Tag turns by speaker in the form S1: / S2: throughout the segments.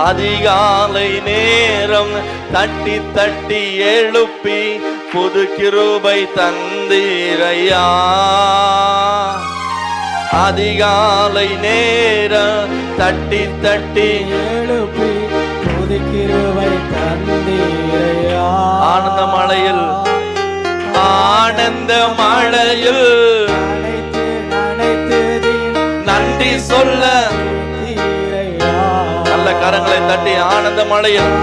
S1: அதிகாலை நேரம் தட்டி தட்டி எழுப்பி புது கிருபை தந்தீரையா. அதிகாலை நேரம் தட்டி தட்டி
S2: எழுப்பி புது கிருபை தந்தீரையா.
S1: ஆனந்த மழையில் ஆனந்த மழையில் நன்றி சொல்ல நல்ல கரங்களை தட்டி ஆனந்த மழையில்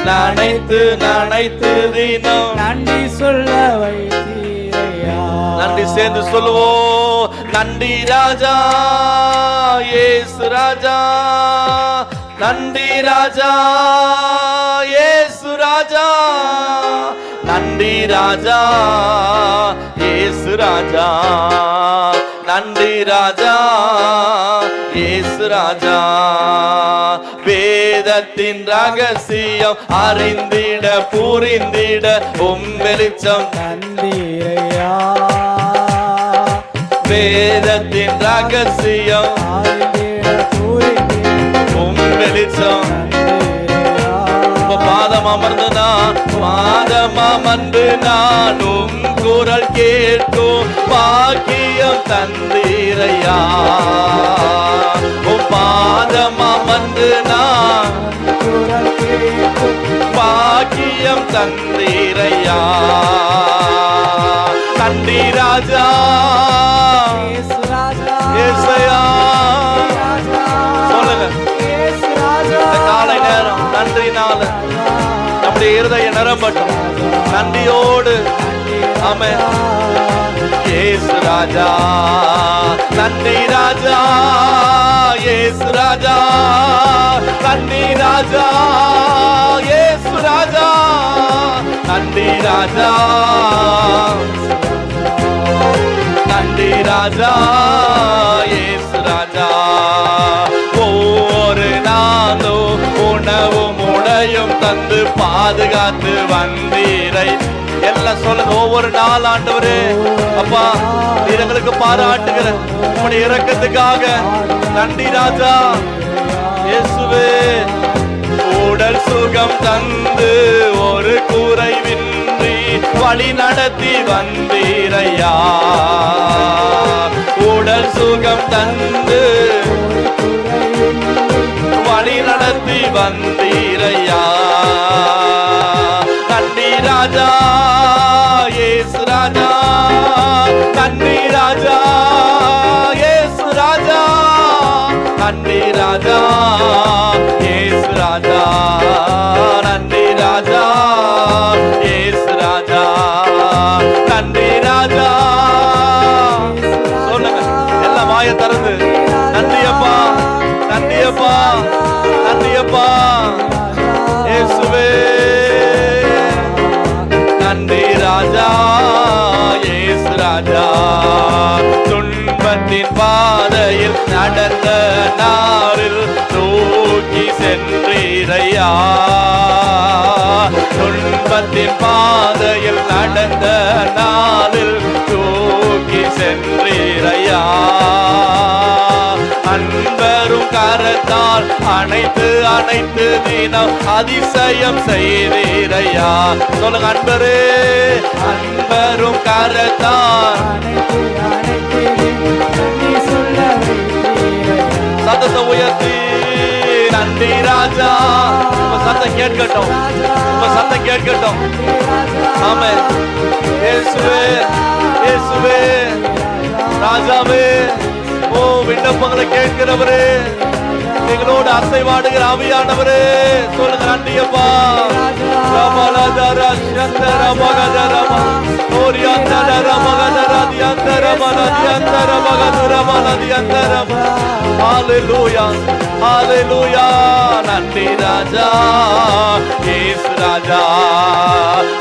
S1: நனைத்து நனைத்து தினம்
S2: நன்றி சொல்ல வைத்தீரையா.
S1: நன்றி சேர்ந்து சொல்லுவோம். நன்றி ராஜா இயேசு ராஜா, நன்றி ராஜா இயேசு ராஜா, நன்றி ராஜா இயேசு ராஜா, நன்றி ராஜா இயேசு ராஜா. வேதத்தின் ரகசியம் அறிந்திட புரிந்திட வெளிச்சம்
S2: தந்தீரையா.
S1: வேதத்தின் ரகசியம்
S2: அறிந்திட புரிந்திட
S1: வெளிச்சம் பாதம் அமர்ந்து பாதம் அமர்ந்து நானும் குரல் கேட்கும் பாக்கியம் தந்தீரையா. பாதம் அமர்ந்து நான்
S2: குரல் கேட்கும்
S1: பாக்கியம் தந்தீரையா. நன்றி ராஜா
S2: இயேசு ராஜா,
S1: ஏசையா. சொல்லுங்க
S2: இயேசு ராஜா.
S1: இந்த காலை நேரம் நன்றி நாள் நம்முடைய இருதய நிரம்பட்டும் நன்றியோடு. ஆமென். இயேசு ராஜா, நன்றி ராஜா இயேசு ராஜா, நன்றி ராஜா இயேசு ராஜா, நன்றி ராஜா, நன்றி ராஜா இயேசு ராஜா. ஒவ்வொரு நாளும் உணவும் உடையும் தந்து பாதுகாத்து வந்தீரை. எல்லாம் சொல்லுங்க. ஒவ்வொரு நாள் ஆண்டவரே அப்பா நீர் எங்களுக்கு பாராட்டுகிற உம்முடைய இரக்கத்துக்காக நன்றி ராஜா. இயேசுவே உடல் சுகம் தந்து ஒரு குறைவின்றி வழி நடத்தி வந்தீரையா. உடல் சுகம் தந்து வழி நடத்தி வந்தீரையா. நன்றி ராஜா இயேசு ராஜா, நன்றி ராஜா இயேசு ராஜா, நன்றி ராஜா இயேசு ராஜா, நன்றி ராஜா இயேசு ராஜா, நன்றி ராஜா. சொல்லுங்க எல்லாம் வாயை திறந்து நன்றி அப்பா, நன்றி அப்பா, நன்றி அப்பா இயேசுவே. நன்றி ராஜா இயேசு ராஜா. துன்பத்தின் பாதையில் நடந்த நாளில் தூக்கி சென்றீரையா. துன்பத்தின் பாதையில் நடந்த நாளில் தூக்கி சென்றீரையா. அன்பரும் கரத்தால் அனைத்து அனைத்து தினம் அதிசயம் செய்தீரையா. சொல்லுங்க அன்பரே, அன்பரும் கரத்தால் சத்தத்தை உயர்த்தி நன்றி ராஜா. சத்தம் கேட்கட்டும், சத்தம் கேட்கட்டும். ஆமென். இயேசுவே இயேசுவே ராஜாவே. ஓ விண்ணப்பங்களை கேட்கிறவரே, எங்களோடு அசைவாடுகிற ஆவியானவரே சொல்லுங்க நன்றி அப்பா. ரமலதரா சந்தர மகதரமா ஓரியந்தர மகதரா தியந்தர மலதியந்தர மகதுர மலதியந்தர. ஹalleluya ஹalleluya. நன்றி ராஜா இயேசு ராஜா.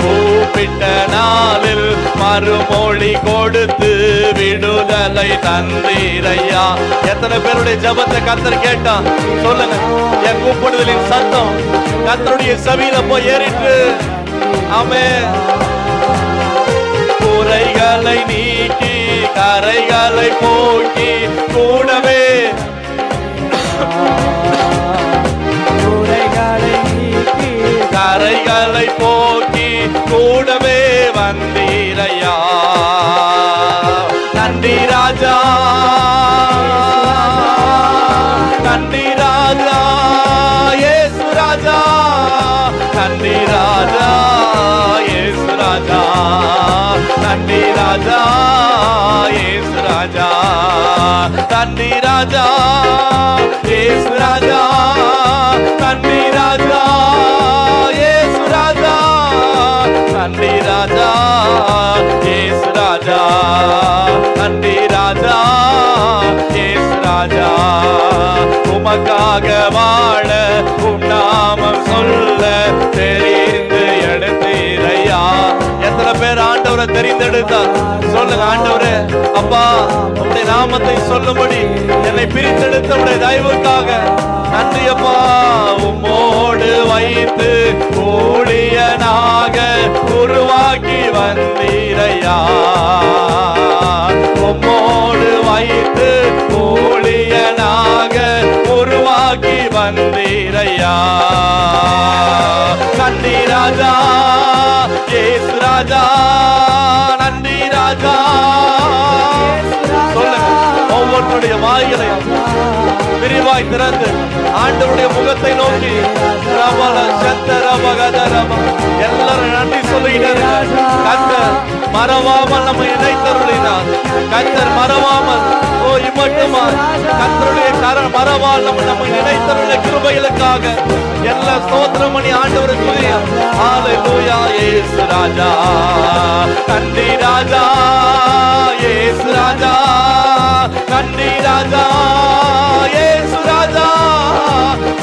S1: கூப்பிட்ட நாளில் மறுமொழி கொடுத்து விடுதலை தந்தீரையா. எத்தனை பேருடைய ஜெபத்தை கர்த்தர் கேட்டான் சொல்லுங்க. என் கூப்பிடுதலின் சத்தம் கர்த்தருடைய செவியில போய் ஏறிட்டு. ஆமென். குறைகளை நீக்கி கரைகளை போக்கி கூடவே நன்றி ராஜா இயேசு ராஜா நன்றி ராஜா இயேசு ராஜா நன்றி ராஜா இயேசு ராஜா நன்றி ராஜா இயேசு ராஜா நன்றி ராஜா இயேசு ராஜா உமக்காக வாழ உம் நாமம் சொல்ல தெரிந்து எடுத்தீரையா. எத்தனை பேர் ஆண்டவரை தெரிந்தெடுத்தார்? சொல்லுங்க, ஆண்டவரே அப்பா உம்முடைய நாமத்தை சொல்லும்படி என்னை பிரித்தெடுத்த உடைய தயவுக்காக நன்றி அப்பா. உம்மோடு வைத்து ஊழியனாக உருவாக்கி வந்தீரையா. உம்மோடு வைத்து ஊழியனாக உருவாக்கி வந்தீரையா. நன்றி ராஜா இயேசு ராஜா நன்றி ராஜா. சொல்லுங்க, ஒவ்வொருடைய வாய்களையும் விரிவாய் திறந்து ஆண்டவருடைய முகத்தை நோக்கி ரபல சந்தர மகதரம எல்லாரும் நன்றி சொல்லுகிறார். கர்த்தர் மறவாமல் நம்மை இணைத்தருளினார். கர்த்தர் மறவாமல் இம்மட்டுமா கர்த்தருடைய மறவால் நம்மை இணைத்தருளின கிருபைகளுக்காக எல்லா ஸ்தோத்திரம் பண்ணி ஆண்டவரை துதியா. ஹல்லேலூயா இயேசு ராஜா நன்றி ராஜா இயேசு ராஜா நன்றி ராஜா இயேசு ராஜா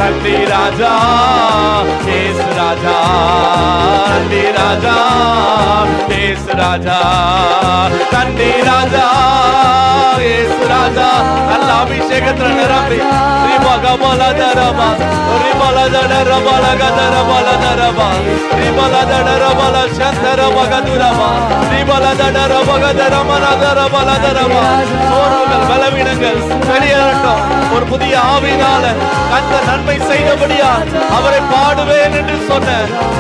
S1: நன்றி ராஜா இயேசு ராஜா நன்றி ராஜா இயேசு ராஜா நன்றி ராஜா இயேசு ராஜா. நல்ல அபிஷேகத்துல நிரம்பி ரிபகபலதரபா ரிபலதரபலகதரபலதரபா ரிபலதரபல சந்தரபகதுரபா ரிபலதரபகதரமனதரபலதரபா. சோர்வுகள் பலவீனங்கள் வெளியேறட்டும். ஒரு புதிய ஆவியினால கர்த்தர் நன்மை செய்தபடியா அவரை பாடுவேன் என்று சொன்ன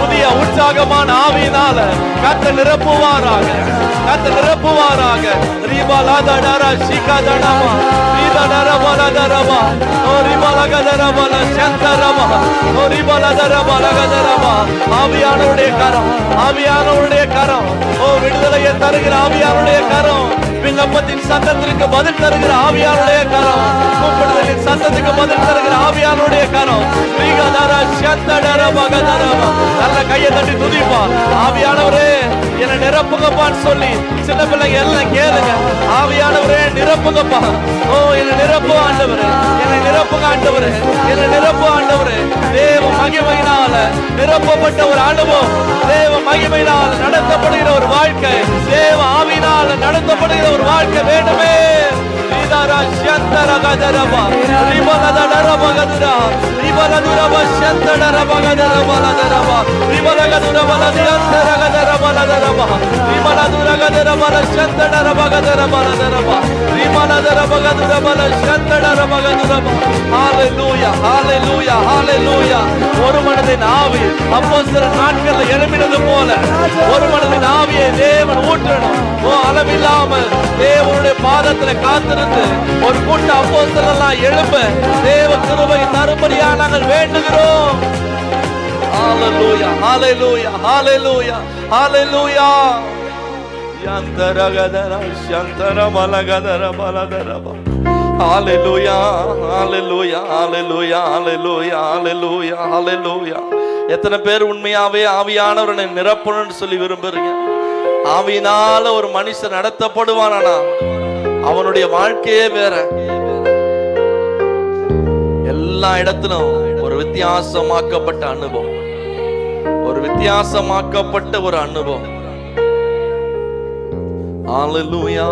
S1: புதிய உற்சாகமான ஆவியினால கர்த்தர் நிரப்புவாராக. கர்த்தர் நிரப்புவாராக. ரிபலதரர சிகதரமா ரிபலதரபலதரபா ஓ ரிபலகதரபல சந்தரபா ஓ ரிபலதரபலகதரபா. ஆவியானவருடைய கரம், ஆவியானவருடைய கரம், ஓ விடுதலையை தருகிற ஆவியானவருடைய கரம், விண்ணப்பத்தின் சத்தத்திற்கு பதில் தருகிற ஆவியானுடைய கரம், கூப்பிடுதலின் சத்தத்துக்கு பதில் தருகிற ஆவியானுடைய கரம். நல்ல கையை தட்டி துதிப்பா. ஆவியானவரே என்னை நிரப்புங்கப்பான்னு சொல்லி சின்ன பிள்ளைங்க எல்லாம் கேளுங்க. ஆவியானவரே நிரப்புங்கப்பா. ஓ என்னை நிரப்பு ஆண்டவரே, என்னை நிரப்புங்க ஆண்டவரே, என்னை நிரப்பு ஆண்டவரே. தேவ மகிமையினால நிரப்பப்பட்ட ஒரு அனுபவம், தேவ மகிமையினால நடத்தப்படுகிற ஒரு வாழ்க்கை, தேவ ஆவியினால நடத்தப்படுகிற ஒரு வாழ்க்கை வேண்டுமே. ஒரு மனதின் ஆவி அப்போஸ்தலர் நாட்களில் எழும்பினது போல ஒரு மனதின் ஆவியை தேவன் ஊற்றணும். ஓ அளவில்லாமல் தேவனுடைய பாதத்துல காத்திருந்து ஒரு கூட்ட அப்போஸ்தலர் எழும்ப தேவ கிருபை தரும்படியா நாங்கள் வேண்டுகிறோம். ஹalleluya hallelujah hallelujah hallelujah yantaragadara shantara malagadara baladaraba hallelujah hallelujah hallelujah hallelujah hallelujah hallelujah. எத்தனை பேர் உண்மையாவே ஆவியானவரை நிரப்பணும்னு சொல்லி விரும்புறீங்க? ஆவியினால ஒரு மனுஷன் நடத்தப்படுவானா அவனுடைய வாழ்க்கையே வேற. எல்லா இடத்திலும் ஒரு வித்தியாசமாக்கப்பட்ட அனுபவம், ஒரு வித்தியாசமாக்கப்பட்ட ஒரு அனுபவம். ஹalleluya